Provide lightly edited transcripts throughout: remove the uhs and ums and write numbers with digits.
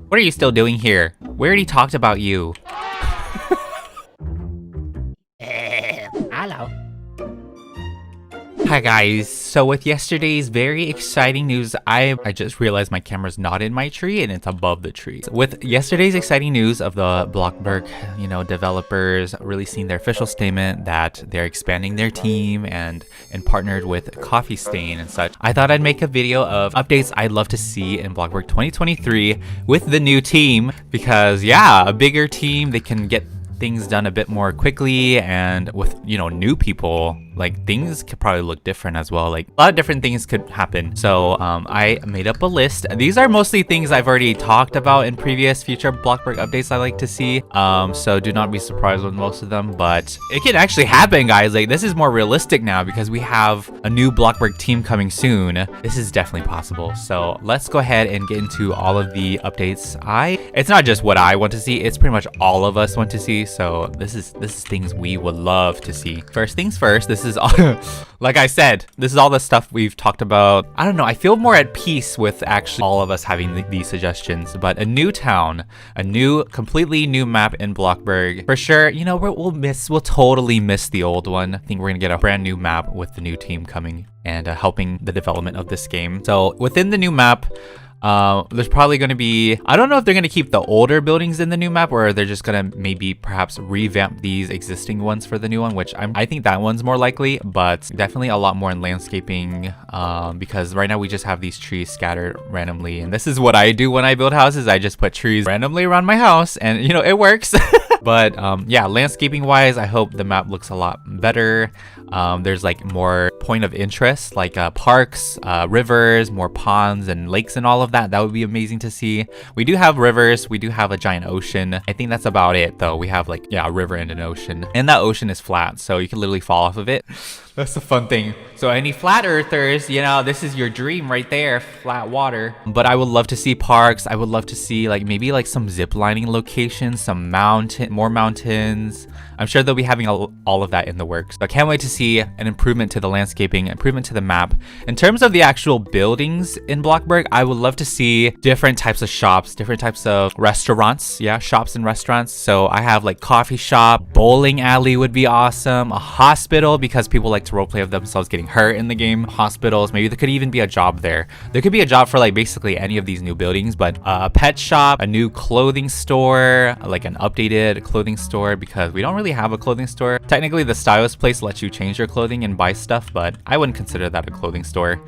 What are you still doing here? We already talked about you. Hello. Hi guys, so with yesterday's very exciting news, I just realized my camera's not in my tree and it's above the tree. With yesterday's exciting news of the Bloxburg, developers releasing their official statement that they're expanding their team and partnered with Coffee Stain and such, I thought I'd make a video of updates I'd love to see in Bloxburg 2023 with the new team because yeah, a bigger team, they can get things done a bit more quickly, and with new people, like things could probably look different as well. Like a lot of different things could happen. So I made up a list. These are mostly things I've already talked about in previous future Bloxburg updates I like to see. So do not be surprised with most of them, but it can actually happen, guys. Like this is more realistic now because we have a new Bloxburg team coming soon. This is definitely possible. So let's go ahead and get into all of the updates. It's not just what I want to see, it's pretty much all of us want to see. So this is things we would love to see. First things first, this is all like I said, this is all the stuff we've talked about. I don't know, I feel more at peace with actually all of us having these suggestions. But a new town, a completely new map in Bloxburg. For sure, we'll totally miss the old one. I think we're gonna get a brand new map with the new team coming and helping the development of this game. So within the new map, there's probably going to be, I don't know if they're going to keep the older buildings in the new map or they're just going to maybe perhaps revamp these existing ones for the new one, which I think that one's more likely, but definitely a lot more in landscaping, because right now we just have these trees scattered randomly, and this is what I do when I build houses. I just put trees randomly around my house and it works. But yeah, landscaping wise, I hope the map looks a lot better. There's like more point of interest, like parks, rivers, more ponds and lakes and all of that. That would be amazing to see. We do have rivers, we do have a giant ocean. I think that's about it though. We have like, yeah, a river and an ocean, and that ocean is flat, so you can literally fall off of it. That's the fun thing. So any flat earthers, this is your dream right there, flat water. But I would love to see parks. I would love to see maybe some zip lining locations, some more mountains. I'm sure they'll be having all of that in the works. I can't wait to see an improvement to the landscaping, improvement to the map. In terms of the actual buildings in Bloxburg, I would love to see different types of shops, different types of restaurants. Yeah, shops and restaurants. So I have like coffee shop, bowling alley would be awesome, a hospital because people like to roleplay of themselves getting hurt in the game. Hospitals, maybe there could even be a job there. There could be a job for like basically any of these new buildings, but a pet shop, a new clothing store, like an updated clothing store, because we don't really have a clothing store. Technically the stylist place lets you change your clothing and buy stuff, but I wouldn't consider that a clothing store.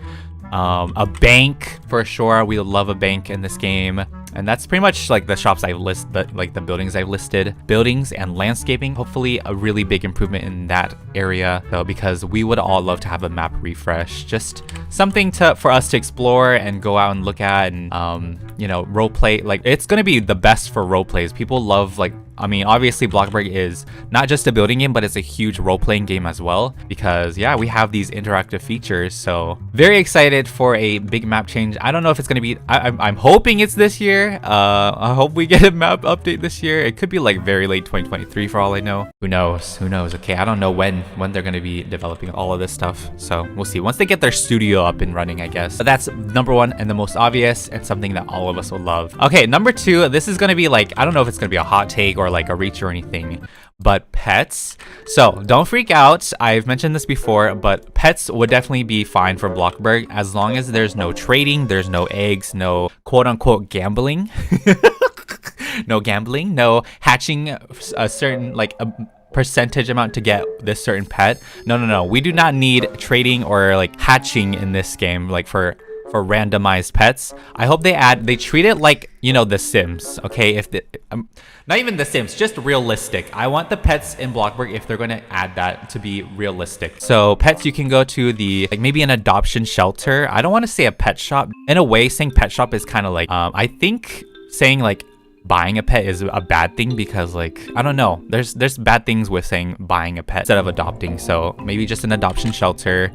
A bank for sure. We love a bank in this game. And that's pretty much like the shops I've listed, like the buildings I've listed. Buildings and landscaping, hopefully a really big improvement in that area though, because we would all love to have a map refresh. Just something for us to explore and go out and look at and role play. Like it's gonna be the best for role plays. People love obviously Bloxburg is not just a building game, but it's a huge role-playing game as well, because yeah, we have these interactive features. So very excited for a big map change. I don't know if it's gonna be, I'm hoping it's this year. I hope we get a map update this year. It could be like very late 2023 for all I know. Who knows? Okay, I don't know when they're gonna be developing all of this stuff. So we'll see once they get their studio up and running, I guess. But that's number one and the most obvious and something that all of us will love. Okay, number two, this is gonna be like, I don't know if it's gonna be a hot take or like a reach or anything, but pets. So don't freak out. I've mentioned this before, but pets would definitely be fine for Bloxburg as long as there's no trading, there's no eggs, no quote unquote gambling. No gambling, no hatching a certain a percentage amount to get this certain pet. No. We do not need trading or like hatching in this game, like for randomized pets. I hope they treat it like The Sims. Okay, not even The Sims, just realistic. I want the pets in Bloxburg, if they're going to add that, to be realistic. So pets, you can go to maybe an adoption shelter. I don't want to say a pet shop. In a way, saying pet shop is kind of like I think saying like buying a pet is a bad thing, because like, I don't know, there's bad things with saying buying a pet instead of adopting. So maybe just an adoption shelter.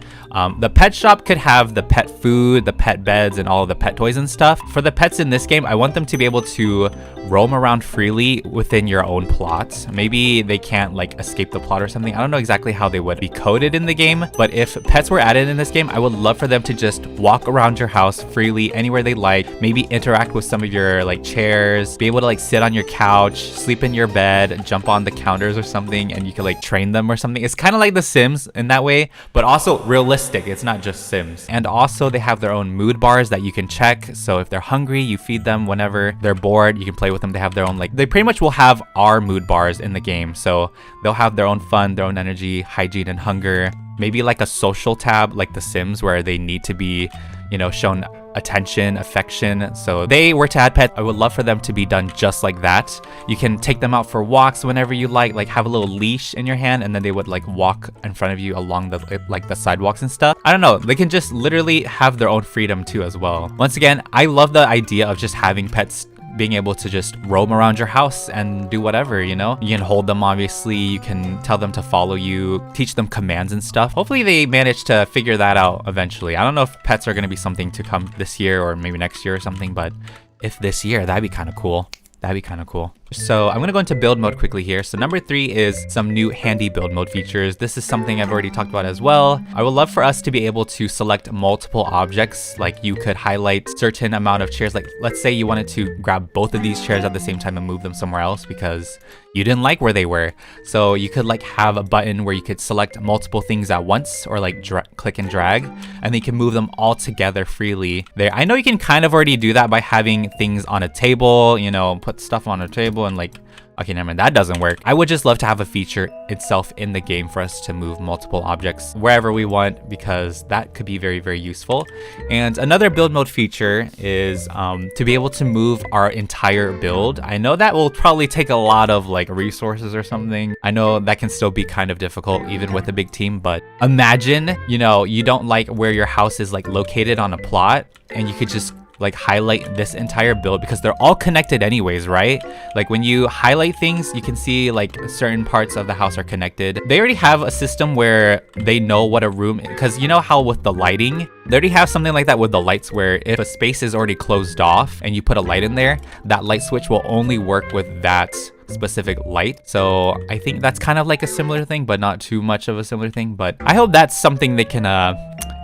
The pet shop could have the pet food, the pet beds, and all of the pet toys and stuff. For the pets in this game, I want them to be able to roam around freely within your own plot. Maybe they can't like escape the plot or something. I don't know exactly how they would be coded in the game, but if pets were added in this game, I would love for them to just walk around your house freely anywhere they like, maybe interact with some of your like chairs, be able to like sit on your couch, sleep in your bed, jump on the counters or something, and you can like train them or something. It's kind of like The Sims in that way, but also realistic. It's not just Sims. And also they have their own mood bars that you can check. So if they're hungry, you feed them. Whenever they're bored, you can play with them. They have their own, like, they pretty much will have our mood bars in the game. So they'll have their own fun, their own energy, hygiene, and hunger. Maybe like a social tab like The Sims, where they need to be, you know, shown attention, affection. So they were to add pets, I would love for them to be done just like that. You can take them out for walks whenever you like have a little leash in your hand, and then they would like walk in front of you along the like the sidewalks and stuff. I don't know, they can just literally have their own freedom too as well. Once again, I love the idea of just having pets being able to just roam around your house and do whatever, you know? You can hold them, obviously. You can tell them to follow you, teach them commands and stuff. Hopefully they manage to figure that out eventually. I don't know if pets are going to be something to come this year or maybe next year or something, but if this year, that'd be kind of cool. That'd be kind of cool. So I'm gonna go into build mode quickly here. So number 3 is some new handy build mode features. This is something I've already talked about as well. I would love for us to be able to select multiple objects. Like you could highlight certain amount of chairs. Like let's say you wanted to grab both of these chairs at the same time and move them somewhere else because you didn't like where they were. So you could like have a button where you could select multiple things at once, or like click and drag, and then you can move them all together freely there. I know you can kind of already do that by having things on a table, you know, put stuff on a table and like, okay, never mind, that doesn't work. I would just love to have a feature itself in the game for us to move multiple objects wherever we want, because that could be very, very useful. And another build mode feature is to be able to move our entire build. I know that will probably take a lot of like resources or something. I know that can still be kind of difficult even with a big team, but imagine, you know, you don't like where your house is like located on a plot, and you could just like highlight this entire build because they're all connected anyways, right? Like when you highlight things, you can see like certain parts of the house are connected. They already have a system where they know what a room, because you know how with the lighting, they already have something like that with the lights, where if a space is already closed off and you put a light in there, that light switch will only work with that specific light. So I think that's kind of like a similar thing, but not too much of a similar thing. But I hope that's something they can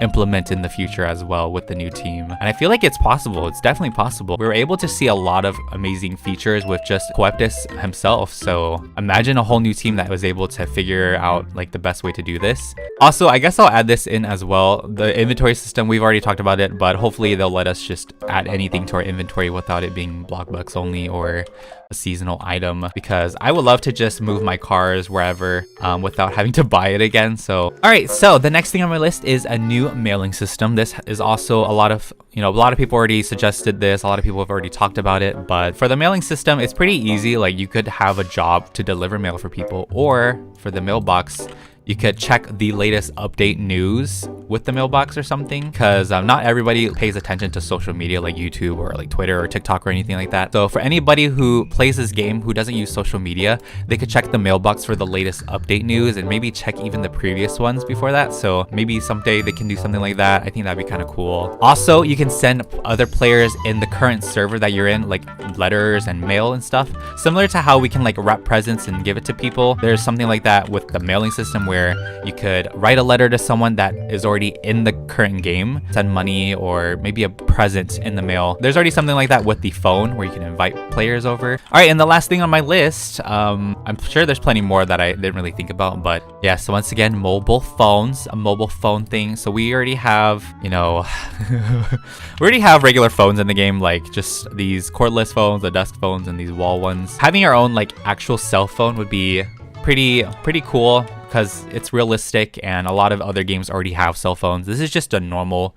implement in the future as well with the new team. And I feel like it's possible. It's definitely possible. We were able to see a lot of amazing features with just Coeptus himself. So imagine a whole new team that was able to figure out like the best way to do this. Also, I guess I'll add this in as well. The inventory system, we've already talked about it, but hopefully they'll let us just add anything to our inventory without it being blockbucks only or a seasonal item, because I would love to just move my cars wherever without having to buy it again. So all right, so the next thing on my list is a new mailing system. This is also a lot of people already suggested this, a lot of people have already talked about it, but for the mailing system, it's pretty easy. Like you could have a job to deliver mail for people, or for the mailbox, you could check the latest update news with the mailbox or something, because not everybody pays attention to social media like YouTube or like Twitter or TikTok or anything like that. So for anybody who plays this game who doesn't use social media, they could check the mailbox for the latest update news and maybe check even the previous ones before that. So maybe someday they can do something like that. I think that'd be kind of cool. Also, you can send other players in the current server that you're in like letters and mail and stuff, similar to how we can like wrap presents and give it to people. There's something like that with the mailing system where you could write a letter to someone that is already in the current game, send money or maybe a present in the mail. There's already something like that with the phone where you can invite players over. All right, and the last thing on my list, I'm sure there's plenty more that I didn't really think about, but yeah, so once again, mobile phones, a mobile phone thing. So we already have, you know, we already have regular phones in the game, like just these cordless phones, the desk phones, and these wall ones. Having our own like actual cell phone would be pretty cool. because it's realistic and a lot of other games already have cell phones. This is just a normal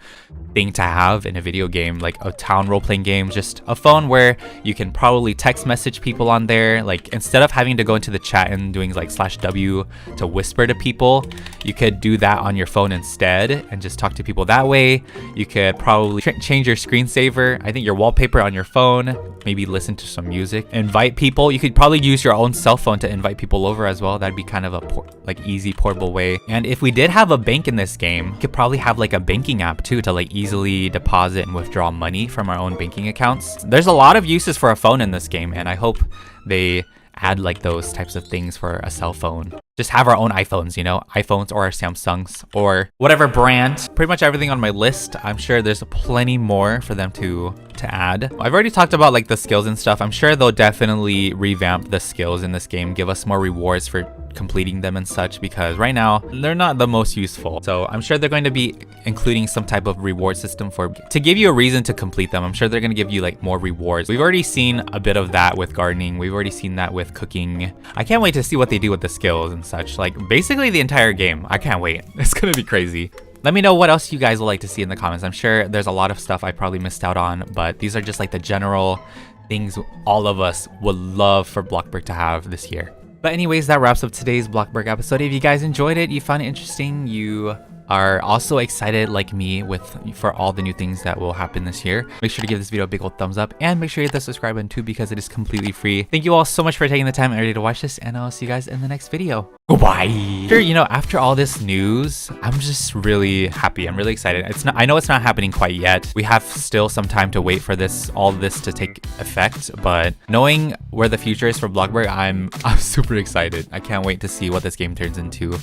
thing to have in a video game, like a town role-playing game, just a phone where you can probably text message people on there. Like instead of having to go into the chat and doing like /w to whisper to people, you could do that on your phone instead and just talk to people that way. You could probably change your screensaver, I think your wallpaper on your phone, maybe listen to some music, invite people. You could probably use your own cell phone to invite people over as well. That'd be kind of a easy portable way. And if we did have a bank in this game, we could probably have like a banking app too to like easily deposit and withdraw money from our own banking accounts. There's a lot of uses for a phone in this game, and I hope they add like those types of things for a cell phone. Just have our own iPhones, you know, iPhones or our Samsungs or whatever brand. Pretty much everything on my list. I'm sure there's plenty more for them to add. I've already talked about like the skills and stuff. I'm sure they'll definitely revamp the skills in this game, give us more rewards for completing them and such, because right now they're not the most useful. So I'm sure they're going to be including some type of reward system to give you a reason to complete them. I'm sure they're going to give you like more rewards. We've already seen a bit of that with gardening. We've already seen that with cooking. I can't wait to see what they do with the skills and such. Like basically the entire game. I can't wait. It's gonna be crazy. Let me know what else you guys would like to see in the comments. I'm sure there's a lot of stuff I probably missed out on, but these are just like the general things all of us would love for Bloxburg to have this year. But anyways, that wraps up today's Bloxburg episode. If you guys enjoyed it, you found it interesting, you are also excited like me for all the new things that will happen this year, make sure to give this video a big old thumbs up and make sure you hit the subscribe button too, because it is completely free. Thank you all so much for taking the time and ready to watch this, and I'll see you guys in the next video. Goodbye. Sure, you know, after all this news, I'm just really happy. I'm really excited. I know it's not happening quite yet. We have still some time to wait for all this to take effect, but knowing where the future is for Bloxburg, I'm super excited. I can't wait to see what this game turns into.